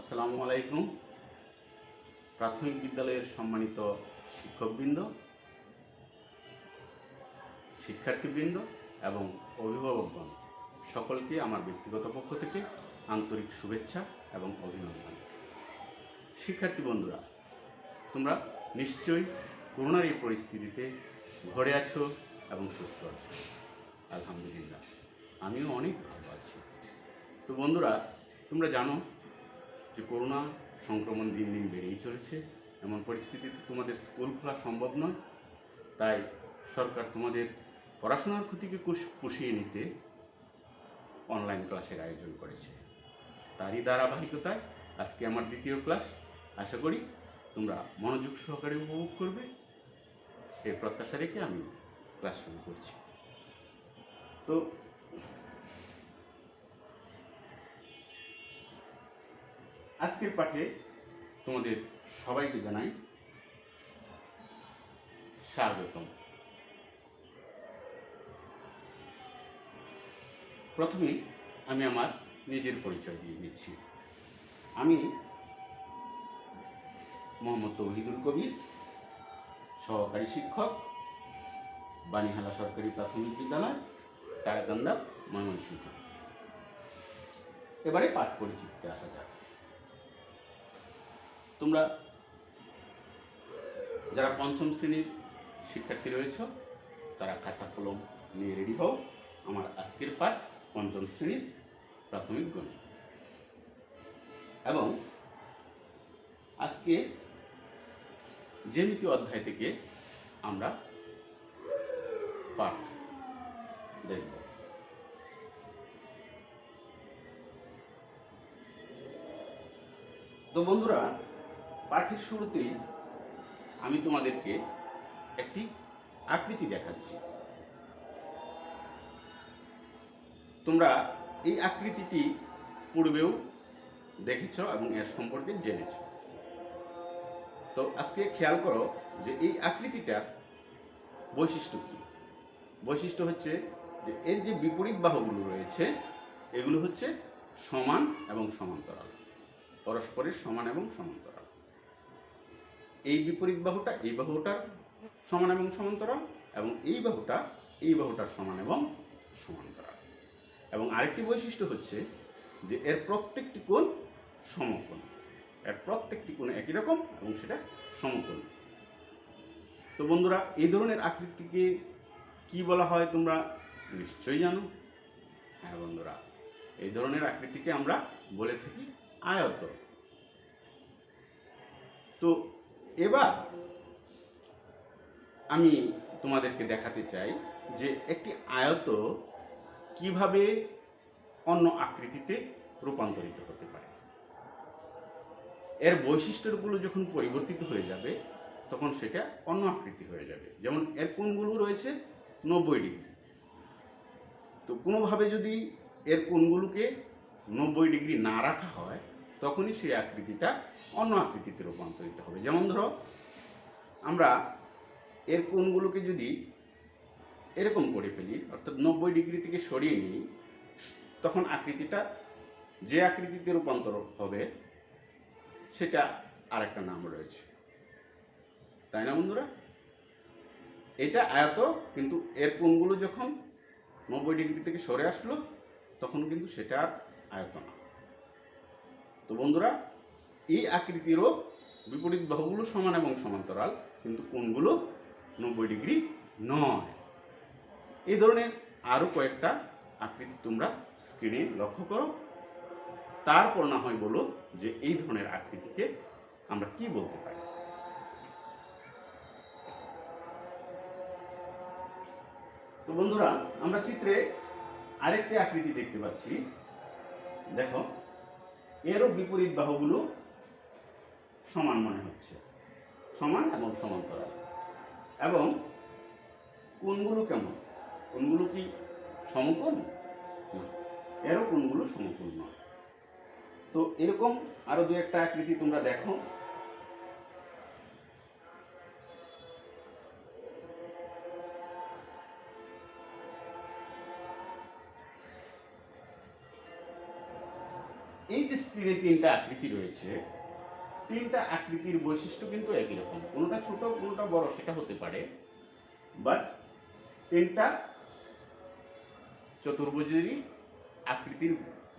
আসসালামু আলাইকুম। প্রাথমিক বিদ্যালয়ের সম্মানিত শিক্ষকবৃন্দ, শিক্ষার্থীবৃন্দ এবং অভিভাবকগণ সকলকে আমার ব্যক্তিগত পক্ষ থেকে আন্তরিক শুভেচ্ছা এবং অভিনন্দন। শিক্ষার্থী বন্ধুরা, তোমরা নিশ্চয়ই করোনার এই পরিস্থিতিতে ঘরে আছো এবং সুস্থ আছো। আলহামদুলিল্লাহ, আমিও অনেক ভালো আছি। তো বন্ধুরা, তোমরা জানো যে করোনা সংক্রমণ দিন দিন বেড়েই চলেছে। এমন পরিস্থিতিতে তোমাদের স্কুল খোলা সম্ভব নয়, তাই সরকার তোমাদের পড়াশোনার ক্ষতিকে পুষিয়ে নিতে অনলাইন ক্লাসের আয়োজন করেছে। তারই ধারাবাহিকতায় আজকে আমার দ্বিতীয় ক্লাস। আশা করি তোমরা মনোযোগ সহকারে উপভোগ করবে, এই প্রত্যাশা রেখে আমি ক্লাস শুরু করছি। তো আজকের পাঠে তোমাদের সবাইকে জানাই স্বাগতম। প্রথমে আমি আমার নিজের পরিচয় দিয়ে নিচ্ছি। আমি মোহাম্মদ তৌহিদুল কবির, সহকারী শিক্ষক, বানিহালা সরকারি প্রাথমিক বিদ্যালয়, তারাকান্দা, ময়মনসিংহ। এবারে পাঠ পরিচিতিতে আসা যাক। তোমরা যারা পঞ্চম শ্রেণীর শিক্ষার্থী রয়েছ তারা খাতা কলম নিয়ে রেডি হও। আমার আজকের পাঠ পঞ্চম শ্রেণীর প্রাথমিক গণিত, এবং আজকে জ্যামিতি অধ্যায় থেকে আমরা পাঠ দেখব। তো বন্ধুরা, পাঠের শুরুতেই আমি তোমাদেরকে একটি আকৃতি দেখাচ্ছি। তোমরা এই আকৃতিটি পূর্বেও দেখেছ এবং এর সম্পর্কে জেনেছ। তো আজকে খেয়াল করো যে এই আকৃতিটার বৈশিষ্ট্য কী। বৈশিষ্ট্য হচ্ছে যে এর যে বিপরীত বাহুগুলো রয়েছে এগুলো হচ্ছে সমান এবং সমান্তরাল, পরস্পরের সমান এবং সমান্তরাল। এই বিপরীত বাহুটা এই বাহুটার সমান এবং সমান্তরাল, এবং এই বাহুটার সমান এবং সমান্তরাল। এবং আরেকটি বৈশিষ্ট্য হচ্ছে যে এর প্রত্যেকটি কোণ সমকোণ, এর প্রত্যেকটি কোণ একই রকম এবং সেটা সমকোণ। তো বন্ধুরা, এই ধরনের আকৃতিকে কি বলা হয় তোমরা নিশ্চয়ই জানো। হ্যাঁ বন্ধুরা, এই ধরনের আকৃতিকে আমরা বলে থাকি আয়ত। তো এবার আমি তোমাদেরকে দেখাতে চাই যে একটি আয়ত কিভাবে অন্য আকৃতিতে রূপান্তরিত হতে পারে। এর বৈশিষ্ট্যগুলো যখন পরিবর্তিত হয়ে যাবে তখন সেটা অন্য আকৃতি হয়ে যাবে। যেমন এর কোণগুলো রয়েছে 90 ডিগ্রি। তো কোনোভাবে যদি এর কোণগুলোকে 90 ডিগ্রি না রাখা হয় তখনই সেই আকৃতিটা অন্য আকৃতিতে রূপান্তরিত হবে। যেমন ধরো, আমরা এর কোণগুলোকে যদি এরকম করে ফেলি, অর্থাৎ 90 ডিগ্রি থেকে সরিয়ে নিই, তখন আকৃতিটা যে আকৃতিতে রূপান্তর হবে সেটা আরেকটা নাম রয়েছে, তাই না বন্ধুরা? এটা আয়ত, কিন্তু এর কোণগুলো যখন 90 ডিগ্রি থেকে সরে আসলো তখন কিন্তু সেটা আর আয়ত না। তো বন্ধুরা, এই আকৃতিরও বিপরীত বাহুগুলো সমান এবং সমান্তরাল, কিন্তু কোণগুলো 90 ডিগ্রি নয়। এই ধরনের আরও কয়েকটা আকৃতি তোমরা স্ক্রিনে লক্ষ্য করো, তারপর না হয় বলো যে এই ধরনের আকৃতিকে আমরা কি বলতে পারি। তো বন্ধুরা, আমরা চিত্রে আরেকটি আকৃতি দেখতে পাচ্ছি। দেখো, এরও বিপরীত বাহুগুলো সমান মনে হচ্ছে, সমান এবং সমান্তরাল। এবং কোণগুলো কেমন? কোণগুলো কি সমকোণ? না, এরও কোণগুলো সমকোণ নয়। তো এরকম আরো দু একটা আকৃতি তোমরা দেখো। এই যে স্ক্রিনে তিনটা আকৃতি রয়েছে, তিনটা আকৃতির বৈশিষ্ট্য কিন্তু একই রকম, কোনোটা ছোট কোনোটা বড় সেটা হতে পারে, বাট তিনটা চতুর্ভুজেরই আকৃতির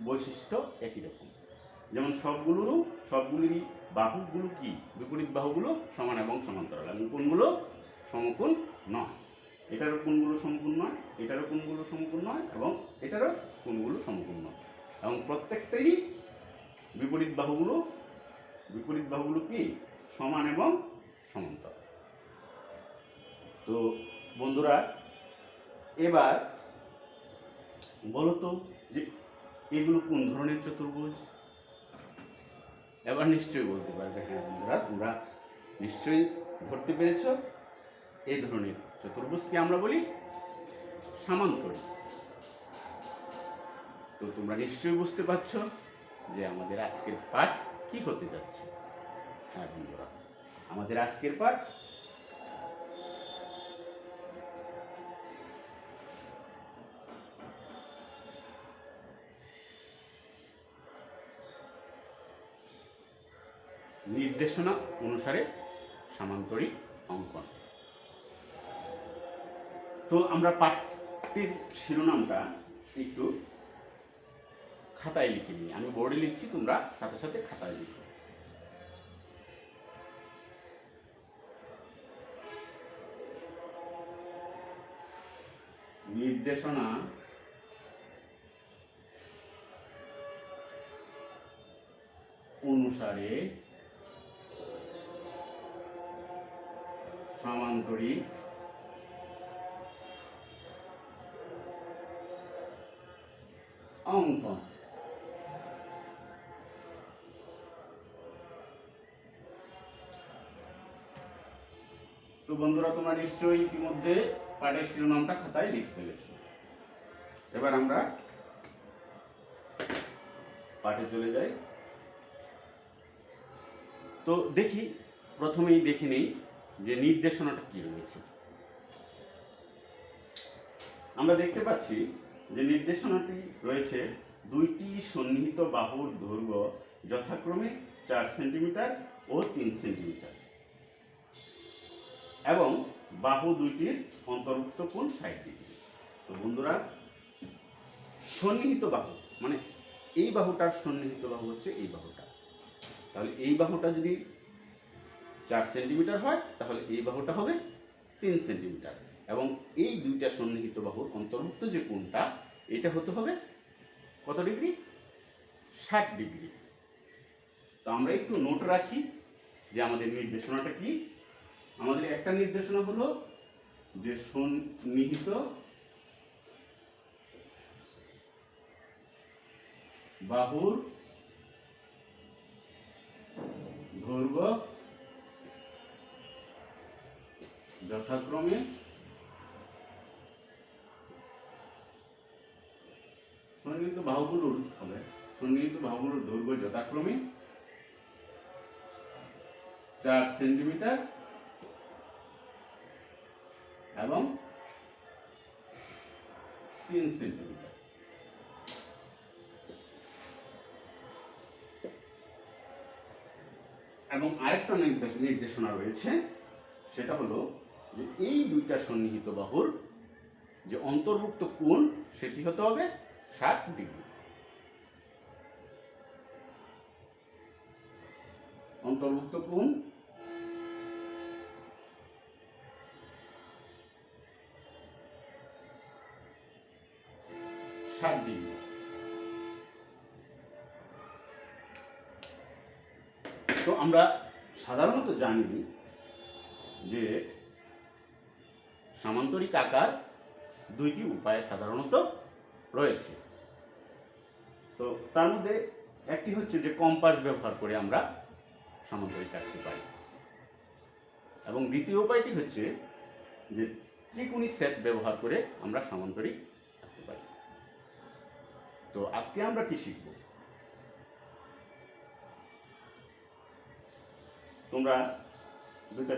বৈশিষ্ট্য একই রকম। যেমন সবগুলিরই বাহুগুলো কি, বিপরীত বাহুগুলো সমান এবং সমান্তরাল, এবং কোণগুলো সমকোণ নয়। এটারও কোণগুলো সমকোণ নয়, এটারও কোণগুলো সমকোণ নয়, এবং এটারও কোণগুলো সমকোণ নয়, এবং প্রত্যেকটারই বিপরীত বাহুগুলো কি সমান এবং সমান্তরাল। তো বন্ধুরা, এবার বলো তো যে এগুলো কোন ধরনের চতুর্ভুজ? এবার নিশ্চয়ই বলতে পারবে, হ্যাঁ বন্ধুরা, তোমরা নিশ্চয়ই ধরতে পেরেছ, এই ধরনের চতুর্ভুজকে আমরা বলি সামান্তরিক। তো তোমরা নিশ্চয়ই বুঝতে পারছ যে আমাদের আজকের পাঠ কি হতে যাচ্ছে। হ্যাঁ বন্ধুরা, আমাদের আজকের পাঠ নির্দেশনা অনুসারে সামান্তরিক অঙ্কন। তো আমরা পাঠটির শিরোনামটা একটু খাতায় লিখে নিই, আমি বোর্ডে লিখছি, তোমরা সাথে সাথে খাতায় লিখো। নির্দেশনা অনুসারে সামান্তরিক অঙ্কন। তো বন্ধুরা, তোমরা নিশ্চয়ই ইতিমধ্যে পাঠের শিরোনামটা খাতায় লিখে ফেলেছ। এবার আমরা পাঠে চলে যাই। তো দেখি, প্রথমেই দেখে নেই যে নির্দেশনাটা কি রয়েছে। আমরা দেখতে পাচ্ছি যে নির্দেশনাটি রয়েছে দুইটি সন্নিহিত বাহুর দৈর্ঘ্য যথাক্রমে 4 সেন্টিমিটার ও 3 সেন্টিমিটার, এবং বাহু দুইটির অন্তর্ভুক্ত কোণ 60 ডিগ্রি। তো বন্ধুরা, সন্নিহিত বাহু মানে এই বাহুটার সন্নিহিত বাহু হচ্ছে এই বাহুটা। তাহলে এই বাহুটা যদি 4 সেন্টিমিটার হয়, তাহলে এই বাহুটা হবে 3 সেন্টিমিটার, এবং এই দুইটা সন্নিহিত বাহুর অন্তর্ভুক্ত যে কোণটা, এটা হতে হবে কত ডিগ্রি? 60 ডিগ্রি। তো আমরা একটু নোট রাখি যে আমাদের নির্দেশনাটা কি। আমাদের একটা নির্দেশনা হলো যে সন্নিহিত বাহুর দৈর্ঘ্য যথাক্রমে সন্নিহিত বাহুগুলোর দৈর্ঘ্য যথাক্রমে 4 সেন্টিমিটার এবং 3 সেন্টিমিটার। এবং আরেকটা নির্দেশনা রয়েছে, সেটা হলো যে এই দুইটা সন্নিহিত বাহুর যে অন্তর্ভুক্ত কোণ, সেটি হতে হবে 60 ডিগ্রি। অন্তর্ভুক্ত কোণ 60 ডিগ্রি। তো আমরা সাধারণত জানি যে সামান্তরিক আকার দুইটি উপায় সাধারণত রয়েছে। তো তার মধ্যে একটি হচ্ছে যে কম্পাস ব্যবহার করে আমরা সামান্তরিক আঁকতে পারি, এবং দ্বিতীয় উপায়টি হচ্ছে যে ত্রিকোণী সেট ব্যবহার করে আমরা সামান্তরিক আঁকতে পারি। তো আজকে আমরা কি শিখব? তোমরা দুইটা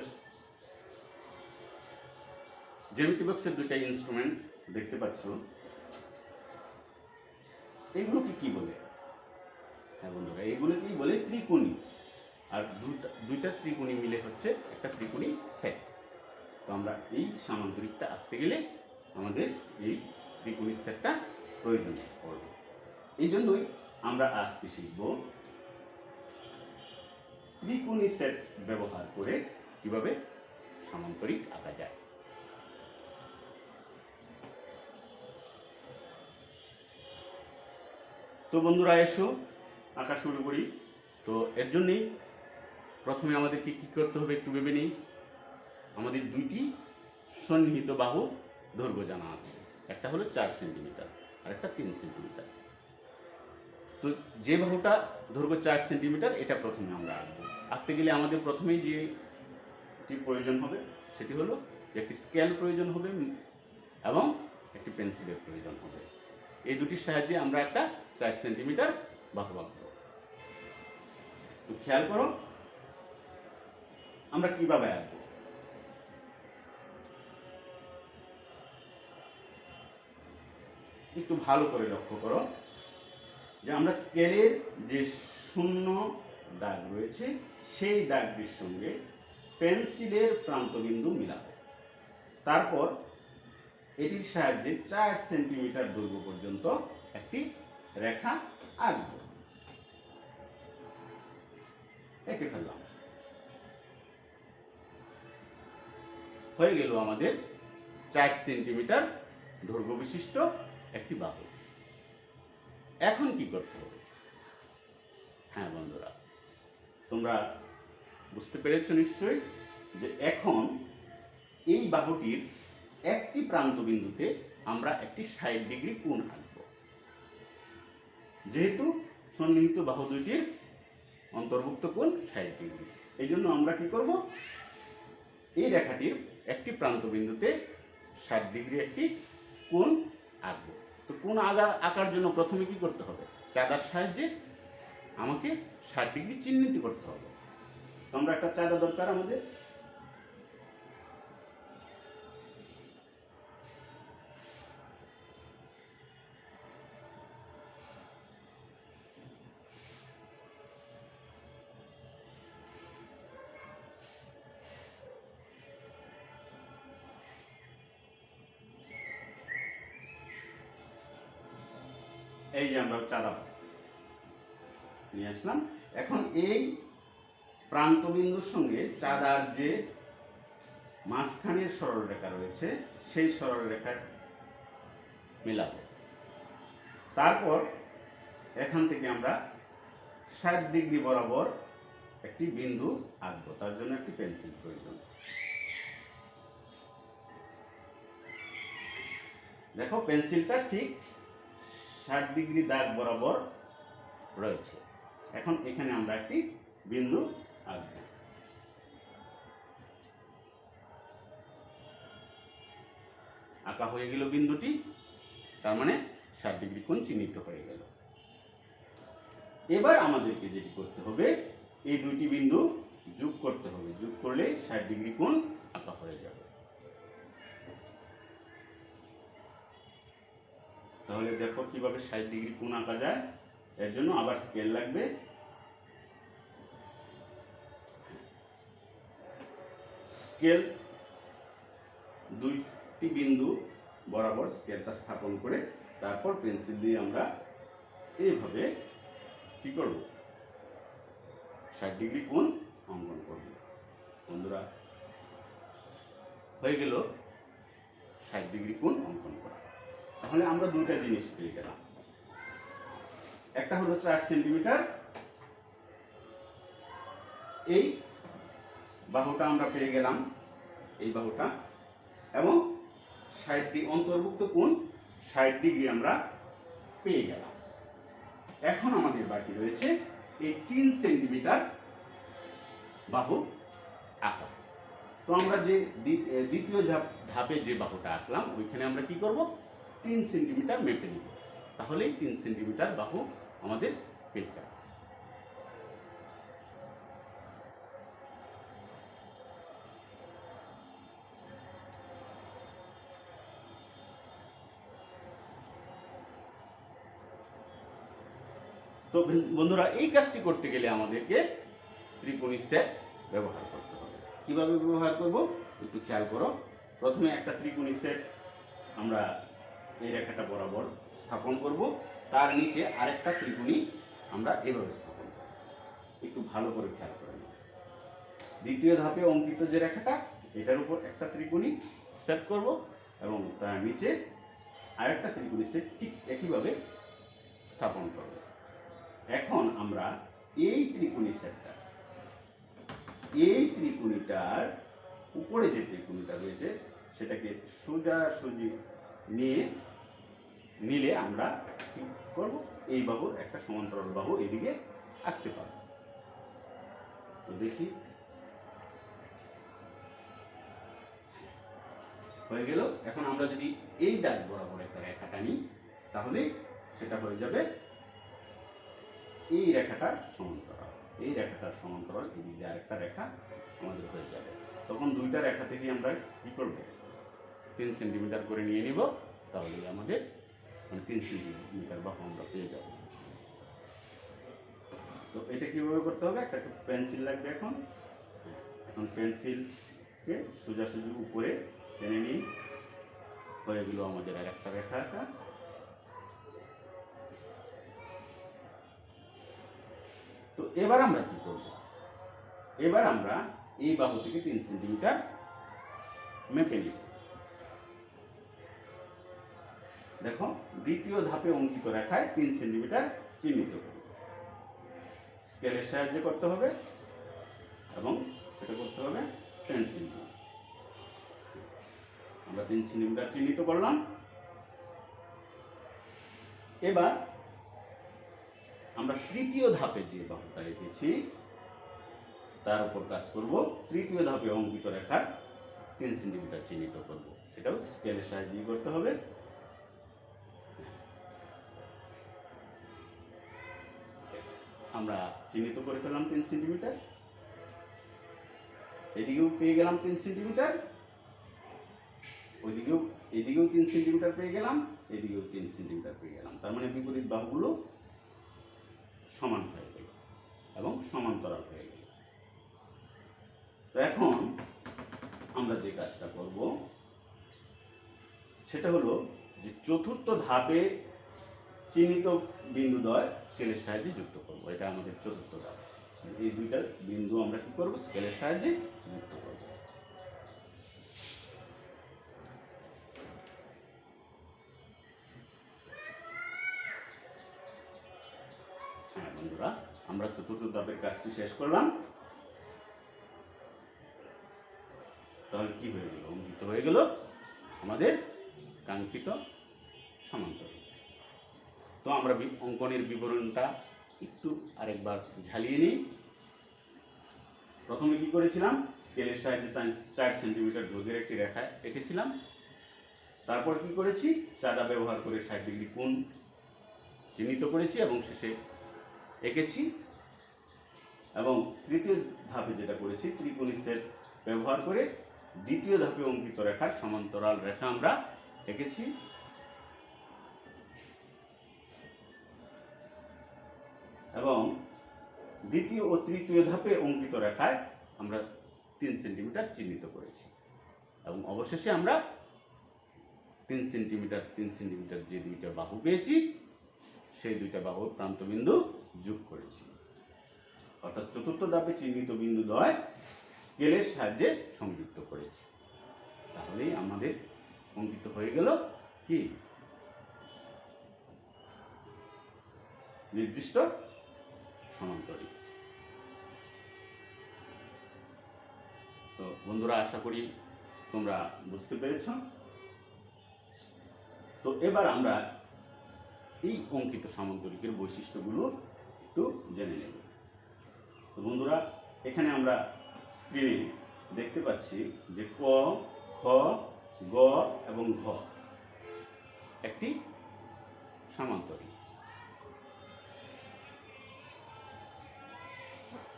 জ্যামিতি বক্সের দুইটা ইনস্ট্রুমেন্ট দেখতে পাচ্ছ। এগুলোকে কি বলে? হ্যাঁ বন্ধুরা, এইগুলোকেই বলে ত্রিকোণী। আর দুইটা ত্রিকোণী মিলে হচ্ছে একটা ত্রিকোণী সেট। তো আমরা এই সামান্তরিকটা আঁকতে গেলে আমাদের এই ত্রিকোণী সেটটা প্রয়োজন পড়বে। এই জন্যই আমরা আজকে শিখব ত্রিকোণী সেট ব্যবহার করে কিভাবে সামান্তরিক আঁকা যায়। তো বন্ধুরা, এসো আঁকা শুরু করি। তো এর জন্যই প্রথমে আমাদেরকে কি করতে হবে একটু ভেবে নিই। আমাদের দুইটি সন্নিহিত বাহু দৈর্ঘ্য জানা আছে, একটা হলো 4 সেন্টিমিটার আর একটা 3 সেন্টিমিটার। তো যে বাহুটা দৈর্ঘ্য 4 সেন্টিমিটার এটা প্রথমে আমরা আঁকবো। আঁকতে গেলে আমাদের প্রথমেই যেটি প্রয়োজন হবে সেটি হলো যে একটি স্কেল প্রয়োজন হবে এবং একটি পেন্সিলের প্রয়োজন হবে। এই দুটির সাহায্যে আমরা একটা 4 সেন্টিমিটার বাহু আঁকবো। তো খেয়াল করো আমরা কিভাবে আঁকবো। একটু ভালো করে লক্ষ্য করো যে আমরা স্কেলের যে শূন্য দাগ রয়েছে সেই দাগটির সঙ্গে পেন্সিলের প্রান্তবিন্দু মিলাবো। তারপর এটির সাহায্যে 4 সেন্টিমিটার দৈর্ঘ্য পর্যন্ত একটি রেখা আঁকবো। এঁকে ফেললাম। হয়ে গেল আমাদের 4 সেন্টিমিটার দৈর্ঘ্য বিশিষ্ট একটি বাহু। এখন কি করতে হবে? হ্যাঁ বন্ধুরা, তোমরা বুঝতে পেরেছো নিশ্চয়ই যে এখন এই বাহুটির একটি প্রান্ত বিন্দুতে আমরা একটি 60 ডিগ্রি কোণ আঁকব। যেহেতু সন্নিহিত বাহু দুইটির অন্তর্ভুক্ত কোণ 60 ডিগ্রি, এই জন্য আমরা কি করব, এই রেখাটির একটি প্রান্ত বিন্দুতে 60 ডিগ্রি একটি কোণ আঁকব। তো কোণ আঁকার জন্য প্রথমে কি করতে হবে? চাঁদার সাহায্যে আমাকে 60 ডিগ্রি চিহ্নিত করতে হবে। তো আমরা একটা চাঁদা দরকার আমাদের। এই যে আমরা চাঁদা নিয়ে আসলাম। এখন এই প্রান্তবিন্দুর সঙ্গে চাঁদার যে মাঝখানের সরলরেখা রয়েছে সেই সরলরেখার মিলাবো। তারপর এখান থেকে আমরা 60 ডিগ্রি বরাবর একটি বিন্দু আঁকবো। তার জন্য একটি পেন্সিল প্রয়োজন। দেখো পেন্সিলটা ঠিক 60 ডিগ্রি দাগ বরাবর রয়েছে। এখন এখানে আমরা একটি বিন্দু আঁকব। আঁকা হয়ে গেল বিন্দুটি, তার মানে 60 ডিগ্রি কোণ চিহ্নিত হয়ে গেল। এবার আমাদেরকে যেটি করতে হবে, এই দুইটি বিন্দু যোগ করতে হবে। যোগ করলে 60 ডিগ্রি কোণ আঁকা হয়ে যাবে। তাহলে দেখো কিভাবে 60 ডিগ্রি কোণ আঁকা যায়। এর জন্য আবার স্কেল লাগবে। স্কেল দুইটি বিন্দু বরাবর স্কেলটা স্থাপন করে তারপর পেন্সিল দিয়ে আমরা এইভাবে কি করব, 60 ডিগ্রি কোণ অঙ্কন করব। বন্ধুরা, হয়ে গেল 60 ডিগ্রি কোণ অঙ্কন করা। তাহলে আমরা দুইটা জিনিস পেয়ে গেলাম। একটা হলো 4 সেন্টিমিটার, এই বাহুটা আমরা পেয়ে গেলাম, এই বাহুটা, এবং 60 অন্তর্ভুক্ত কোণ 60 ডিগ্রি আমরা পেয়ে গেলাম। এখন আমাদের বাকি রয়েছে এই 3 সেন্টিমিটার বাহু আঁকা। তো আমরা যে দ্বিতীয় ধাপে যে বাহুটা আঁকলাম ওইখানে আমরা কি করব, 3 সেন্টিমিটার মেপে নিব। তাহলেই 3 সেন্টিমিটার বাহু আমাদের পেয়ে যাবে। তো বন্ধুরা, এই কাজটি করতে গেলে আমাদেরকে ত্রিকোণী সেট ব্যবহার করতে হবে। কিভাবে ব্যবহার করব একটু খেয়াল করো। প্রথমে একটা ত্রিকোণী সেট আমরা এই রেখাটা বরাবর স্থাপন করব, তার নিচে আরেকটা ত্রিকোণী আমরা এভাবে স্থাপন করব। একটু ভালো করে খেয়াল করে নাও। দ্বিতীয় ধাপে অঙ্কিত যে রেখাটা, এটার উপর একটা ত্রিকোণী সেট করব এবং তার নিচে আরেকটা ত্রিকোণী সেট ঠিক একইভাবে স্থাপন করব। এখন আমরা এই ত্রিকোণী সেটটা, এই ত্রিকোণীটার উপরে যে ত্রিকোণীটা রয়েছে সেটাকে সোজাসুজি নিলে আমরা কি করব, এই বাহুর একটা সমান্তরাল বাহু এদিকে আঁকতে পারব। তো দেখি, হয়ে গেল। এখন আমরা যদি এই দাগ বরাবর একটা রেখা টানি, তাহলে সেটা হয়ে যাবে এই রেখাটার সমান্তরাল। এই রেখাটার সমান্তরাল এদিকে আরেকটা রেখা আমাদের হয়ে যাবে। তখন দুইটা রেখা থেকে আমরা কি করব, 3 সেন্টিমিটার করে নিয়ে নিব, তাহলে আমাদের 3 সেন্টিমিটার বাহু আমরা পেয়ে যাব। তো এটা কিভাবে করতে হবে, একটা পেন্সিল লাগবে। এখন পেন্সিলকে সোজাসুজি উপরে টেনে নিই, হয়ে গেল আমাদের আর একটা রেখা আঁকা। তো এবার আমরা কি করব, এবার আমরা এই বাহু থেকে 3 সেন্টিমিটার মেপে নিব। দেখো, দ্বিতীয় ধাপে অঙ্কিত রেখায় 3 সেন্টিমিটার চিহ্নিত করব। স্কেলের সাহায্যে করতে হবে এবং সেটা করতে হবে পেন্সিল দিয়ে। আমরা 3 সেন্টিমিটার চিহ্নিত করলাম। এবার আমরা তৃতীয় ধাপে যে বাহুটা রেখেছি তার উপর কাজ করব। তৃতীয় ধাপে অঙ্কিত রেখার 3 সেন্টিমিটার চিহ্নিত করব, সেটাও স্কেলের সাহায্যে করতে হবে। আমরা চিহ্নিত করে ফেললাম 3 সেন্টিমিটার, এদিকেও পেয়ে গেলাম 3 সেন্টিমিটার, এদিকেও 3 সেন্টিমিটার পেয়ে গেলাম, এদিকেও 3 সেন্টিমিটার পেয়ে গেলাম। তার মানে বিপরীত বাহুগুলো সমান হয়ে গেল এবং সমান্তরাল হয়ে গেল। তো এখন আমরা যে কাজটা করব সেটা হলো যে চতুর্থ ধাপে চিহ্নিত বিন্দুদ্বয় স্কেলের সাহায্যে যুক্ত করব। এটা আমাদের চতুর্থ ধাপ। এই দুইটা বিন্দু আমরা কি করব, স্কেলের সাহায্যে যুক্ত করব। হ্যাঁ বন্ধুরা, আমরা চতুর্থ ধাপের কাজটি শেষ করলাম। তাহলে কি হয়ে গেল, অঙ্কিত হয়ে গেল আমাদের কাঙ্ক্ষিত সমান্তরাল। তো আমরা অঙ্কনের বিবরণটা একটু আরেকবার ঝালিয়ে নিই। প্রথমে কি করেছিলাম, স্কেলের সাহায্যে 4 সেন্টিমিটার দৈর্ঘ্যের একটি রেখা এঁকেছিলাম। তারপর কি করেছি, চাঁদা ব্যবহার করে 60 ডিগ্রি কোণ চিহ্নিত করেছি এবং শেষে এঁকেছি। এবং তৃতীয় ধাপে যেটা করেছি, ত্রিকোণী সেট ব্যবহার করে দ্বিতীয় ধাপে অঙ্কিত রেখার সমান্তরাল রেখা আমরা এঁকেছি। এবং দ্বিতীয় ও তৃতীয় ধাপে অঙ্কিত রেখায় আমরা 3 সেন্টিমিটার চিহ্নিত করেছি এবং অবশেষে আমরা 3 সেন্টিমিটার যে দুইটা বাহু পেয়েছি সেই দুইটা বাহুর প্রান্তবিন্দু যোগ করেছি। অর্থাৎ চতুর্থ ধাপে চিহ্নিত বিন্দুদ্বয় স্কেলের সাহায্যে সংযুক্ত করেছি। তাহলেই আমাদের অঙ্কিত হয়ে গেল কি, নির্দিষ্ট সমান্তরাল। তো বন্ধুরা, আশা করি তোমরা বুঝতে পেরেছ। তো এবার আমরা এই অঙ্কিত সমান্তরিকের বৈশিষ্ট্যগুলো একটু জেনে নেব। তো বন্ধুরা, এখানে আমরা স্ক্রিনে দেখতে পাচ্ছি যে ক, খ, গ এবং ঘ একটি সমান্তরিক।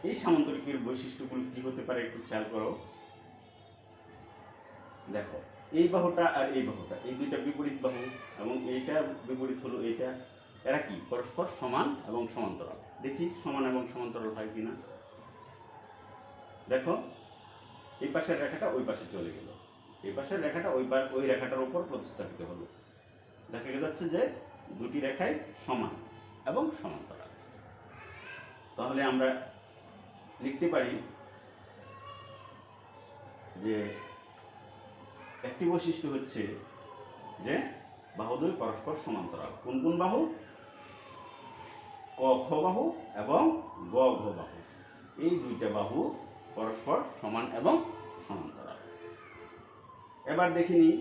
এই সমান্তরিকের বৈশিষ্ট্যগুলো কি হতে পারে একটু খেয়াল করো। দেখো, এই বাহুটা আর এই বাহুটা, এই দুইটা বিপরীত বাহু এবং এইটা বিপরীত হলো এইটা, এরা কি পরস্পর সমান এবং সমান্তরাল। দেখি সমান এবং সমান্তরাল হয় কিনা। দেখো এই পাশের রেখাটা ওই পাশে চলে গেল, এই পাশের রেখাটা ওই রেখাটার উপর প্রতিস্থাপিত হলো। দেখা যাচ্ছে যে দুটি রেখাই সমান এবং সমান্তরাল। তাহলে আমরা লিখতে পারি যে একটি বৈশিষ্ট্য হচ্ছে যে বাহুদ্বয় পরস্পর সমান্তরাল। কোন কোন বাহু? ক খ বাহু এবং গ ঘ বাহু, এই দুইটা বাহু পরস্পর সমান এবং সমান্তরাল। এবার দেখে নিই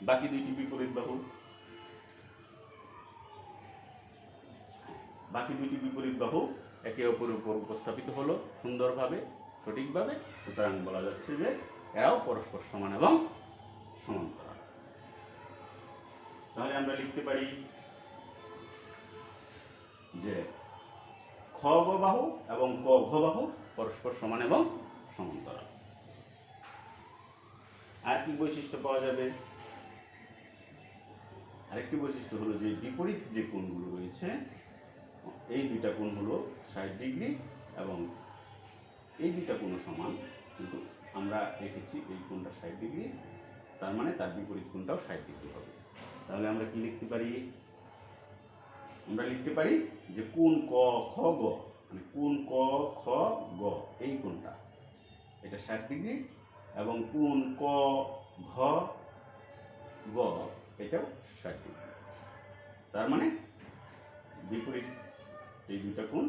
বাকি দুইটি বিপরীত বাহু। বাকি দুইটি বিপরীত বাহু একে অপরের উপর উপস্থাপিত হলো সুন্দরভাবে, সঠিকভাবে। সুতরাং বলা যাচ্ছে যে এরাও পরস্পর সমান এবং সমান্তরাল। তাহলে আমরা লিখতে পারি যে খ গ বাহু এবং ক ঘ বাহু পরস্পর সমান এবং সমান্তরাল। আর কি বৈশিষ্ট্য পাওয়া যাবে? আরেকটি বৈশিষ্ট্য হলো যে বিপরীত যে কোণগুলো রয়েছে, এই দুইটা কোণ হলো 60 ডিগ্রি এবং এই দুইটা কোণ সমান, কিন্তু আমরা রেখেছি এই কোণটা 60 ডিগ্রি, তার মানে তার বিপরীত কোণটাও 60 ডিগ্রি হবে। তাহলে আমরা কি লিখতে পারি? আমরা লিখতে পারি যে কোণ ক খ গ, মানে কোণ ক খ গ এই কোণটা এটা 60 ডিগ্রি এবং কোণ ক ঘ গ এটাও 60 ডিগ্রি। তার মানে বিপরীত এই দুইটা কোণ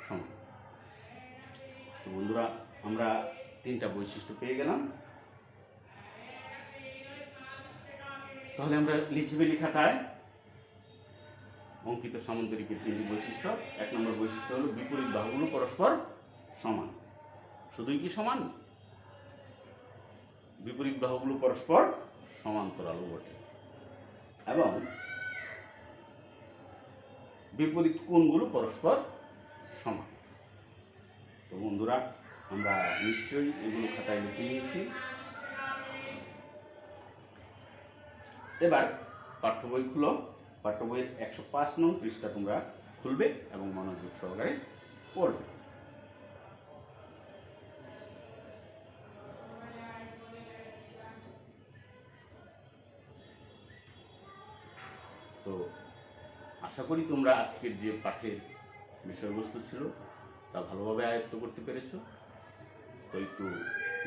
সমান। তো বন্ধুরা, আমরা তিনটা বৈশিষ্ট্য পেয়ে গেলাম। তাহলে আমরা লিখবে খাতায় অঙ্কিত সামন্তরিকের তিনটি বৈশিষ্ট্য। 1 নম্বর বৈশিষ্ট্য হলো বিপরীত বাহুগুলো পরস্পর সমান। শুধুই কি সমান? বিপরীত বাহুগুলো পরস্পর সমান্তরাল বটে এবং বিপরীত কোণগুলো পরস্পর সমান। তো বন্ধুরা, আমরা নিশ্চয়ই এগুলো খাতায় লিখে নিয়েছি। এবার পাঠ্য বই খুলো। পাঠ্য বইয়ের 105 নং পৃষ্ঠা তোমরা খুলবে এবং মনোযোগ সহকারে পড়বে। তো আশা করি তোমরা আজকের যে পাঠের বিষয়বস্তু ছিল তা ভালোভাবে আয়ত্ত করতে পেরেছ। তো একটু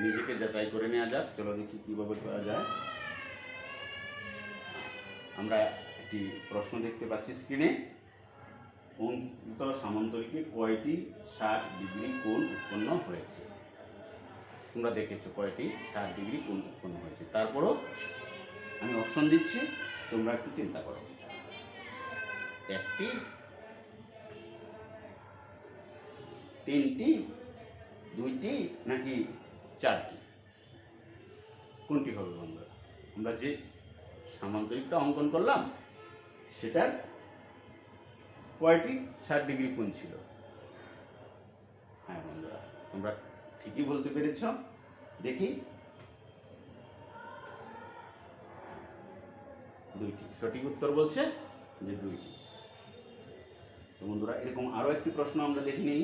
নিজেকে যাচাই করে নেওয়া যাক। চলো দেখি কীভাবে করা যায়। আমরা একটি প্রশ্ন দেখতে পাচ্ছি স্ক্রিনে। অঙ্কিত সামান্তরিকে কয়টি 60 ডিগ্রি কোণ উৎপন্ন হয়েছে? তোমরা দেখেছো কয়টি 60 ডিগ্রি কোণ উৎপন্ন হয়েছে। তারপরও আমি অপশন দিচ্ছি, তোমরা একটু চিন্তা করো। একটি, তিনটি, দুইটি নাকি চারটি? কোনটি হবে বন্ধুরা? আমরা যে সামান্তরিকটা অঙ্কন করলাম সেটার কয়টি 60 ডিগ্রি কোণ ছিল? হ্যাঁ বন্ধুরা, তোমরা ঠিকই বলতে পেরেছ। দেখি, দুইটি। সঠিক উত্তর বলছে যে দুইটি। তো বন্ধুরা, এরকম আরো একটি প্রশ্ন আমরা দেখে নিই।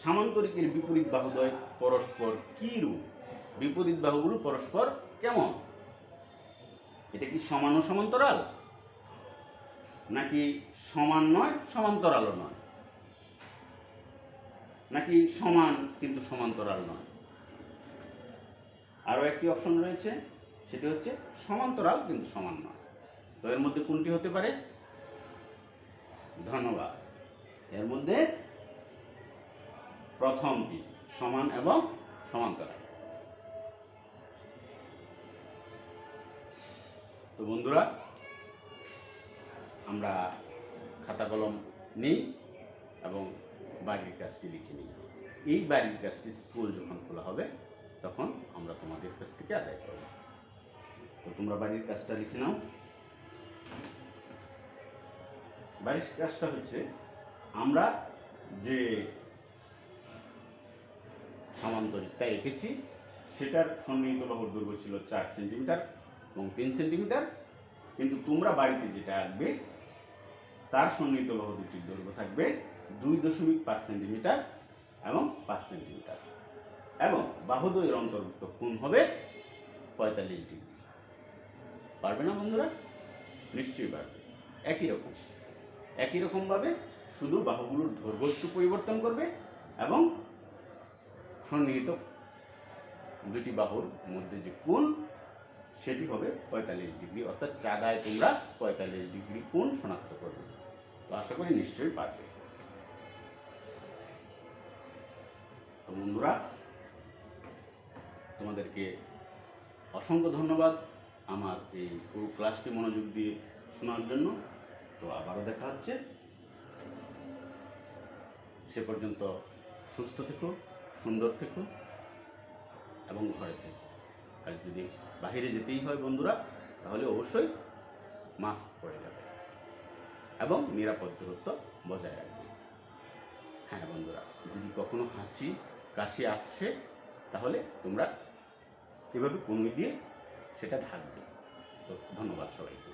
সামান্তরিকের বিপরীত বাহুদ্বয় পরস্পর কি রূপ? বিপরীত বাহুগুলো পরস্পর কেমন? এটা কি সমান ও সমান্তরাল, নাকি সমান নয় সমান্তরালও নয়, নাকি সমান কিন্তু সমান্তরাল নয়? আরো একটি অপশন রয়েছে, সেটি হচ্ছে সমান্তরাল কিন্তু সমান নয়। তো এর মধ্যে কোনটি হতে পারে? ধন্যবাদ। এর মধ্যে প্রথমটি, সমান এবং সমান্তরাল। তো বন্ধুরা, আমরা খাতা কলম নিই এবং বাড়ির কাজটি লিখে নিই। এই বাড়ির কাজটি স্কুল যখন খোলা হবে তখন আমরা তোমাদের কাছ থেকে আদায় করব। তো তোমরা বাড়ির কাজটা লিখে নাও। বাড়ির কাজটা হচ্ছে, আমরা যে সামান্তরিকটা এঁকেছি সেটার সন্নিহিত বাহুর দৈর্ঘ্য ছিল 4 সেন্টিমিটার এবং 3 সেন্টিমিটার, কিন্তু তোমরা বাড়িতে যেটা আঁকবে তার সন্নিহিত বাহু দুটির দৈর্ঘ্য থাকবে 2.5 সেন্টিমিটার এবং 5 সেন্টিমিটার, এবং বাহুদ্বয়ের অন্তর্ভুক্ত কোণ হবে 45 ডিগ্রি। পারবে না বন্ধুরা? নিশ্চয়ই পারবে। একই রকমভাবে শুধু বাহুগুলোর দৈর্ঘ্য একটু পরিবর্তন করবে এবং সন্নিহিত দুটি বাহুর মধ্যে যে কোণ সেটি হবে 45 ডিগ্রি, অর্থাৎ চাঁদায় তোমরা 45 ডিগ্রি কোণ শনাক্ত করবে। তো আশা করি নিশ্চয়ই পারবে। তো বন্ধুরা, তোমাদেরকে অসংখ্য ধন্যবাদ আমার এই পুরো ক্লাসটি মনোযোগ দিয়ে শোনার জন্য। তো আবারও দেখা হচ্ছে, সে পর্যন্ত সুস্থ থেকো, সুন্দর থেকো এবং ঘরে থেকো। আর যদি বাহিরে যেতেই হয় বন্ধুরা, তাহলে অবশ্যই মাস্ক পরে যাবে এবং নিরাপদ দূরত্ব বজায় রাখবে। হ্যাঁ বন্ধুরা, যদি কখনো হাঁচি কাশি আসছে তাহলে তোমরা এভাবে কনুই দিয়ে সেটা ঢাকবে। তো ধন্যবাদ সবাইকে।